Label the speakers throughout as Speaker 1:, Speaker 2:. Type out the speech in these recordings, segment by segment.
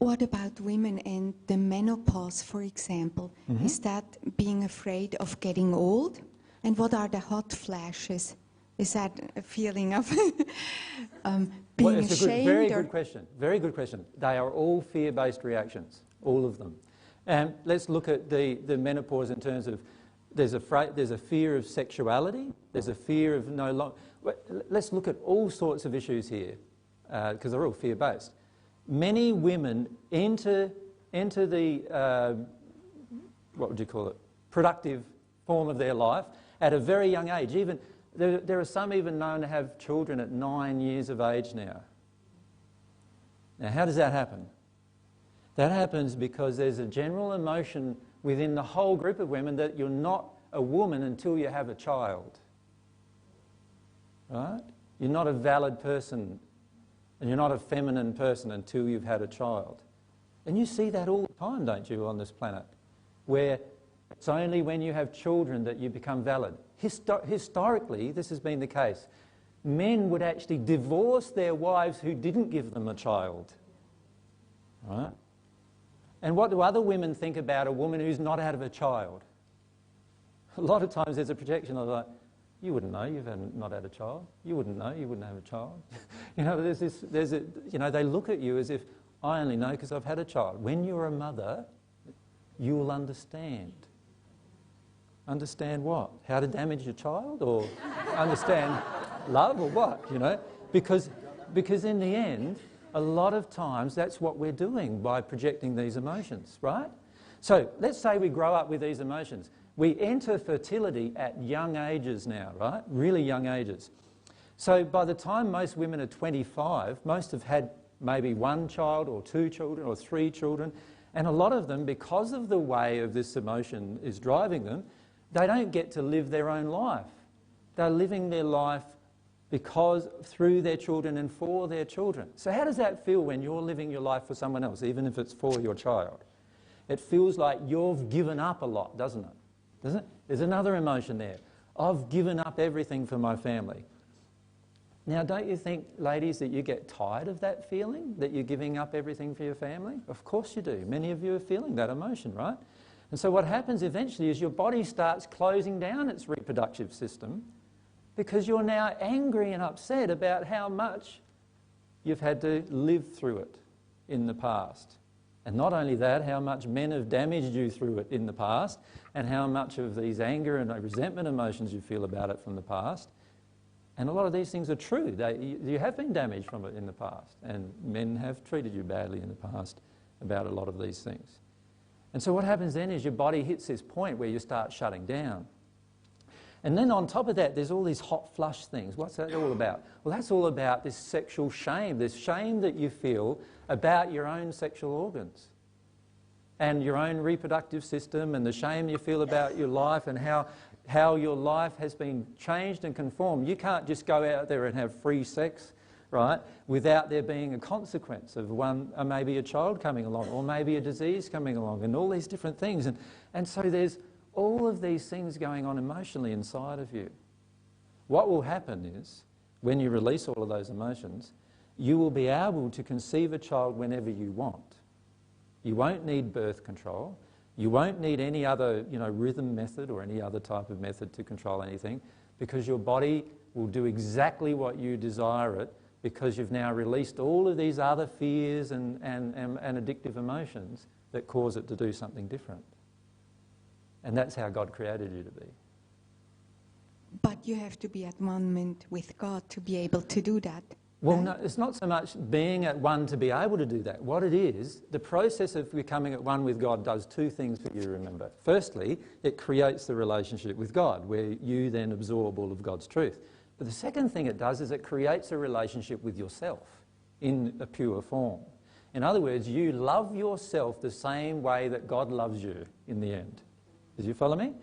Speaker 1: What about women and the menopause, for example? Is that being afraid of getting old? And what are the hot flashes? Is that a feeling of being
Speaker 2: it's
Speaker 1: ashamed?
Speaker 2: Very good question. Very good question. They are all fear-based reactions, all of them. And let's look at the menopause in terms of there's a fear of sexuality. There's a fear of no longer. Let's look at all sorts of issues here because they're all fear-based. Many women enter the what would you call it? Productive form of their life at a very young age. Even there are some even known to have children at 9 years of age now. Now, how does that happen? That happens because there's a general emotion within the whole group of women that you're not a woman until you have a child. Right? You're not a valid person and you're not a feminine person until you've had a child. And you see that all the time, don't you, on this planet, where it's only when you have children that you become valid. Historically, this has been the case. Men would actually divorce their wives who didn't give them a child. Right? And what do other women think about a woman who's not had a child? A lot of times there's a projection of like, you wouldn't know you've not had a child. You wouldn't know you wouldn't have a child. You know, they look at you as if, I only know because I've had a child. When you're a mother, you will understand. Understand what? How to damage your child? Or understand love or what, you know? Because in the end, a lot of times that's what we're doing by projecting these emotions, right? So let's say we grow up with these emotions. We enter fertility at young ages now, right? Really young ages. So by the time most women are 25, most have had maybe 1 child or 2 children or 3 children. And a lot of them, because of the way of this emotion is driving them, they don't get to live their own life. They're living their life because through their children and for their children. So how does that feel when you're living your life for someone else, even if it's for your child? It feels like you've given up a lot, doesn't it? Doesn't it? There's another emotion there. I've given up everything for my family. Now, don't you think, ladies, that you get tired of that feeling, that you're giving up everything for your family? Of course you do. Many of you are feeling that emotion, right? And so what happens eventually is your body starts closing down its reproductive system because you're now angry and upset about how much you've had to live through it in the past. And not only that, how much men have damaged you through it in the past and how much of these anger and resentment emotions you feel about it from the past. And a lot of these things are true. You have been damaged from it in the past, and men have treated you badly in the past about a lot of these things. And so what happens then is your body hits this point where you start shutting down. And then on top of that, there's all these hot flush things. What's that all about? Well, that's all about this sexual shame, this shame that you feel about your own sexual organs and your own reproductive system, and the shame you feel about your life and how your life has been changed and conformed. You can't just go out there and have free sex, right, without there being a consequence of maybe a child coming along or maybe a disease coming along and all these different things. And so there's all of these things going on emotionally inside of you. What will happen is, when you release all of those emotions, you will be able to conceive a child whenever you want. You won't need birth control. You won't need any other, rhythm method or any other type of method to control anything, because your body will do exactly what you desire it, because you've now released all of these other fears and addictive emotions that cause it to do something different. And that's how God created you to be.
Speaker 1: But you have to be at one with God to be able to do that.
Speaker 2: Well, no, it's not so much being at one to be able to do that. What it is, the process of becoming at one with God does 2 things for you to remember. Firstly, it creates the relationship with God, where you then absorb all of God's truth. But the second thing it does is it creates a relationship with yourself in a pure form. In other words, you love yourself the same way that God loves you in the end. Did you follow me?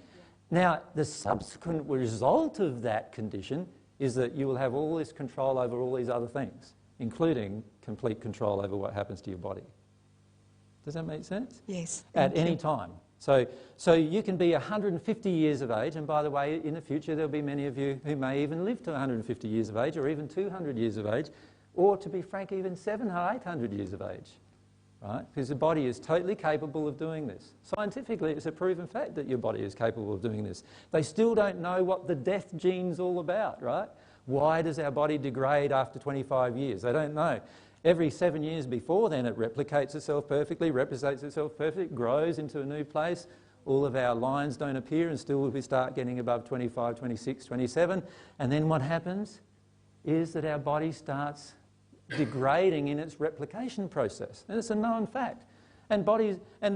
Speaker 2: Now, the subsequent result of that condition is that you will have all this control over all these other things, including complete control over what happens to your body. Does that make sense?
Speaker 1: Yes.
Speaker 2: At any time. So you can be 150 years of age, and by the way, in the future there'll be many of you who may even live to 150 years of age, or even 200 years of age, or to be frank, even 700 or 800 years of age. right? Because the body is totally capable of doing this. Scientifically, it's a proven fact that your body is capable of doing this. They still don't know what the death gene's all about, right? Why does our body degrade after 25 years? They don't know. Every 7 years before then, it replicates itself perfectly, replicates itself perfectly, grows into a new place. All of our lines don't appear, and still we start getting above 25, 26, 27. And then what happens is that our body starts degrading in its replication process. And it's a known fact. And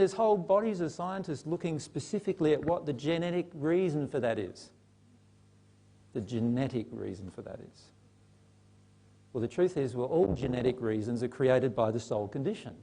Speaker 2: there's whole bodies of scientists looking specifically at what the genetic reason for that is. The genetic reason for that is. Well, the truth is, all genetic reasons are created by the soul condition.